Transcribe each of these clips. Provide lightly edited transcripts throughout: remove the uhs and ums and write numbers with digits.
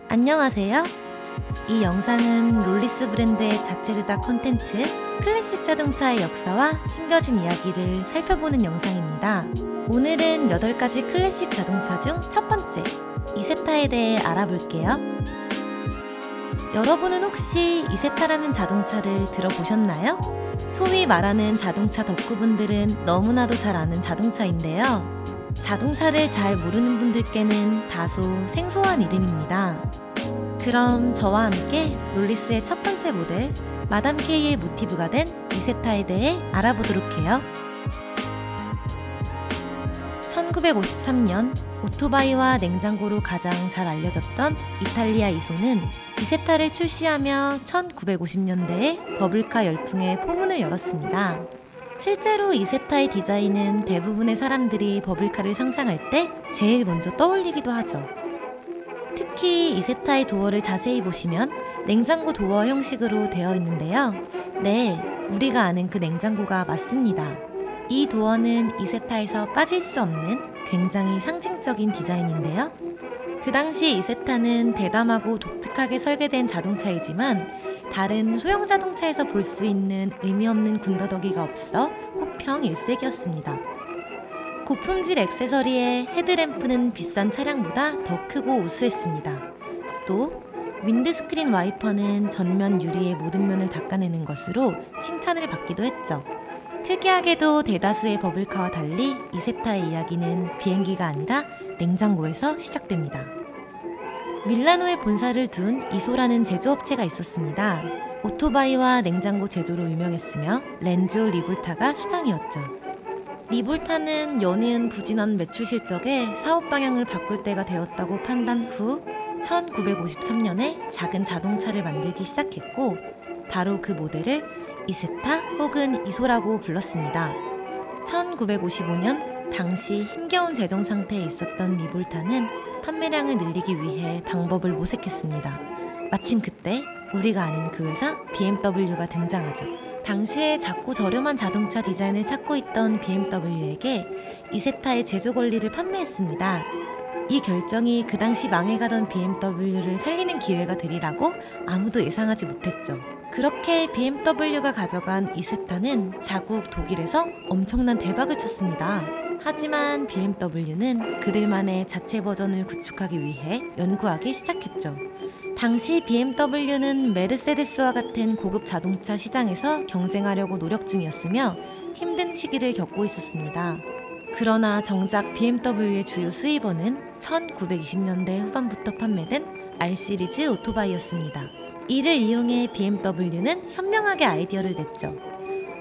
안녕하세요. 이 영상은 롤리스 브랜드의 자체 제작 콘텐츠 클래식 자동차의 역사와 숨겨진 이야기를 살펴보는 영상입니다. 오늘은 8가지 클래식 자동차 중 첫 번째, 이세타에 대해 알아볼게요. 여러분은 혹시 이세타라는 자동차를 들어보셨나요? 소위 말하는 자동차 덕후분들은 너무나도 잘 아는 자동차인데요. 자동차를 잘 모르는 분들께는 다소 생소한 이름입니다. 그럼 저와 함께 롤리스의 첫 번째 모델 마담 K의 모티브가 된 이세타에 대해 알아보도록 해요. 1953년 오토바이와 냉장고로 가장 잘 알려졌던 이탈리아 이소는 이세타를 출시하며 1950년대에 버블카 열풍의 포문을 열었습니다. 실제로 이세타의 디자인은 대부분의 사람들이 버블카를 상상할 때 제일 먼저 떠올리기도 하죠. 특히 이세타의 도어를 자세히 보시면 냉장고 도어 형식으로 되어 있는데요. 네, 우리가 아는 그 냉장고가 맞습니다. 이 도어는 이세타에서 빠질 수 없는 굉장히 상징적인 디자인인데요. 그 당시 이세타는 대담하고 독특하게 설계된 자동차이지만 다른 소형 자동차에서 볼 수 있는 의미 없는 군더더기가 없어 호평 일색이었습니다. 고품질 액세서리에 헤드램프는 비싼 차량보다 더 크고 우수했습니다. 또 윈드스크린 와이퍼는 전면 유리의 모든 면을 닦아내는 것으로 칭찬을 받기도 했죠. 특이하게도 대다수의 버블카와 달리 이세타의 이야기는 비행기가 아니라 냉장고에서 시작됩니다. 밀라노에 본사를 둔 이소라는 제조업체가 있었습니다. 오토바이와 냉장고 제조로 유명했으며 렌조 리볼타가 수장이었죠. 리볼타는 연이은 부진한 매출 실적에 사업 방향을 바꿀 때가 되었다고 판단 후 1953년에 작은 자동차를 만들기 시작했고 바로 그 모델을 이세타 혹은 이소라고 불렀습니다. 1955년 당시 힘겨운 재정 상태에 있었던 리볼타는 판매량을 늘리기 위해 방법을 모색했습니다. 마침 그때 우리가 아는 그 회사 BMW가 등장하죠. 당시에 작고 저렴한 자동차 디자인을 찾고 있던 BMW에게 이세타의 제조 권리를 판매했습니다. 이 결정이 그 당시 망해가던 BMW를 살리는 기회가 되리라고 아무도 예상하지 못했죠. 그렇게 BMW가 가져간 이세타는 자국 독일에서 엄청난 대박을 쳤습니다. 하지만 BMW는 그들만의 자체 버전을 구축하기 위해 연구하기 시작했죠. 당시 BMW는 메르세데스와 같은 고급 자동차 시장에서 경쟁하려고 노력 중이었으며 힘든 시기를 겪고 있었습니다. 그러나 정작 BMW의 주요 수입원은 1920년대 후반부터 판매된 R시리즈 오토바이였습니다. 이를 이용해 BMW는 현명하게 아이디어를 냈죠.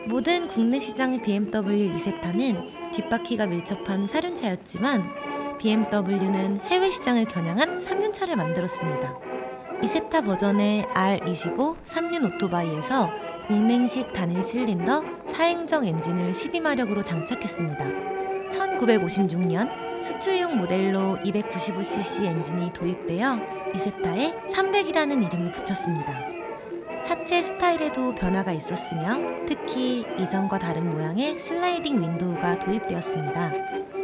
모든 국내 시장 BMW 이세타는 뒷바퀴가 밀접한 사륜차였지만 BMW는 해외 시장을 겨냥한 3륜차를 만들었습니다. 이세타 버전의 R25 3륜 오토바이에서 공냉식 단일 실린더 4행정 엔진을 12마력으로 장착했습니다. 1956년 수출용 모델로 295cc 엔진이 도입되어 이세타에 300이라는 이름을 붙였습니다. 차체 스타일에도 변화가 있었으며 특히 이전과 다른 모양의 슬라이딩 윈도우가 도입되었습니다.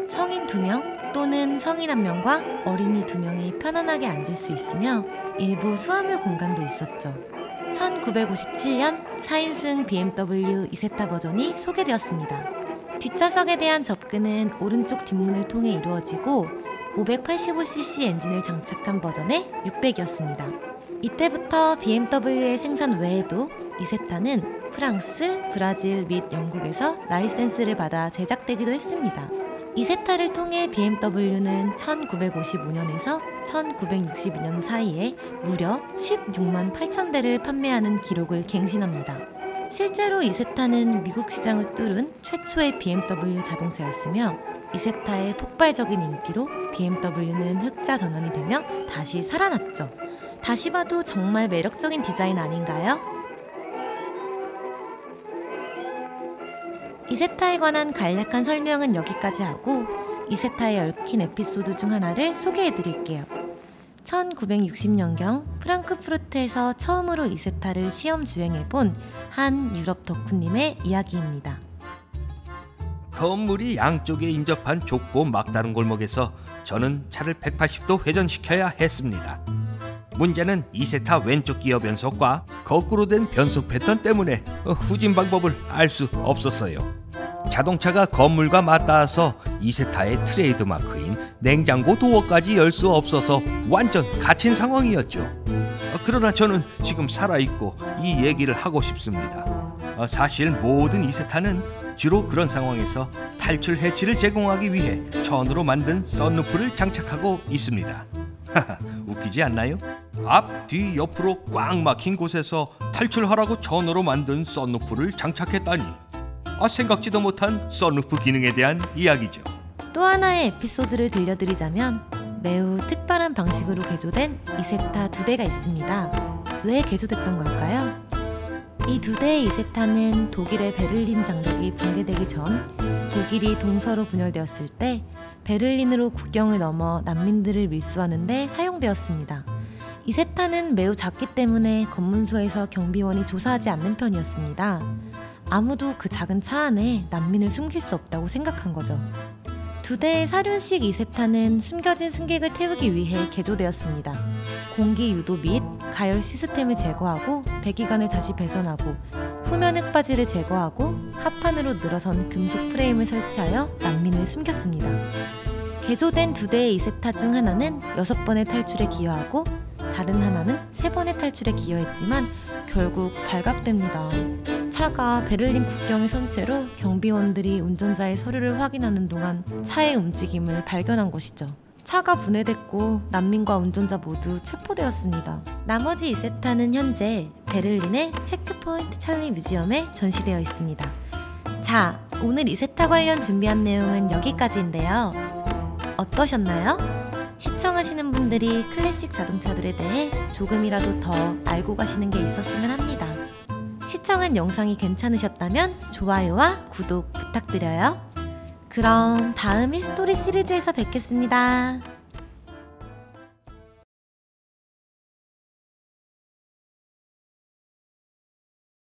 성인 2명 또는 성인 1명과 어린이 2명이 편안하게 앉을 수 있으며 일부 수화물 공간도 있었죠. 1957년 4인승 BMW 이세타 버전이 소개되었습니다. 뒷좌석에 대한 접근은 오른쪽 뒷문을 통해 이루어지고 585cc 엔진을 장착한 버전의 600이었습니다. 이때부터 BMW의 생산 외에도 이세타는 프랑스, 브라질 및 영국에서 라이센스를 받아 제작되기도 했습니다. 이세타를 통해 BMW는 1955년에서 1962년 사이에 무려 16만 8천 대를 판매하는 기록을 갱신합니다. 실제로 이세타는 미국 시장을 뚫은 최초의 BMW 자동차였으며 이세타의 폭발적인 인기로 BMW는 흑자 전환이 되며 다시 살아났죠. 다시 봐도 정말 매력적인 디자인 아닌가요? 이세타에 관한 간략한 설명은 여기까지 하고 이세타에 얽힌 에피소드 중 하나를 소개해드릴게요. 1960년경 프랑크푸르트에서 처음으로 이세타를 시험 주행해본 한 유럽 덕후님의 이야기입니다. 건물이 양쪽에 인접한 좁고 막다른 골목에서 저는 차를 180도 회전시켜야 했습니다. 문제는 이세타 왼쪽 기어 변속과 거꾸로 된 변속 패턴 때문에 후진 방법을 알 수 없었어요. 자동차가 건물과 맞닿아서 이세타의 트레이드 마크인 냉장고 도어까지 열 수 없어서 완전 갇힌 상황이었죠. 그러나 저는 지금 살아있고 이 얘기를 하고 싶습니다. 사실 모든 이세타는 주로 그런 상황에서 탈출 해치를 제공하기 위해 천으로 만든 썬루프를 장착하고 있습니다. 웃기지 않나요? 앞, 뒤, 옆으로 꽉 막힌 곳에서 탈출하라고 천으로 만든 썬루프를 장착했다니. 생각지도 못한 썬루프 기능에 대한 이야기죠. 또 하나의 에피소드를 들려드리자면 매우 특별한 방식으로 개조된 이세타 2대가 있습니다. 왜 개조됐던 걸까요? 이 2대의 이세타는 독일의 베를린 장벽이 붕괴되기 전 독일이 동서로 분열되었을 때 베를린으로 국경을 넘어 난민들을 밀수하는 데 사용되었습니다. 이세타는 매우 작기 때문에 검문소에서 경비원이 조사하지 않는 편이었습니다. 아무도 그 작은 차 안에 난민을 숨길 수 없다고 생각한 거죠. 2대의 사륜식 이세타는 숨겨진 승객을 태우기 위해 개조되었습니다. 공기 유도 및 가열 시스템을 제거하고 배기관을 다시 배선하고 후면 흙바지를 제거하고 합판으로 늘어선 금속 프레임을 설치하여 난민을 숨겼습니다. 개조된 2대의 이세타 중 하나는 6번의 탈출에 기여하고 다른 하나는 3번의 탈출에 기여했지만 결국 발각됩니다. 차가 베를린 국경에 선 채로 경비원들이 운전자의 서류를 확인하는 동안 차의 움직임을 발견한 것이죠. 차가 분해됐고 난민과 운전자 모두 체포되었습니다. 나머지 이세타는 현재 베를린의 체크포인트 찰리 뮤지엄에 전시되어 있습니다. 자, 오늘 이세타 관련 준비한 내용은 여기까지인데요. 어떠셨나요? 시청하시는 분들이 클래식 자동차들에 대해 조금이라도 더 알고 가시는 게 있었으면 합니다. 시청한 영상이 괜찮으셨다면 좋아요와 구독 부탁드려요. 그럼 다음 히스토리 시리즈에서 뵙겠습니다.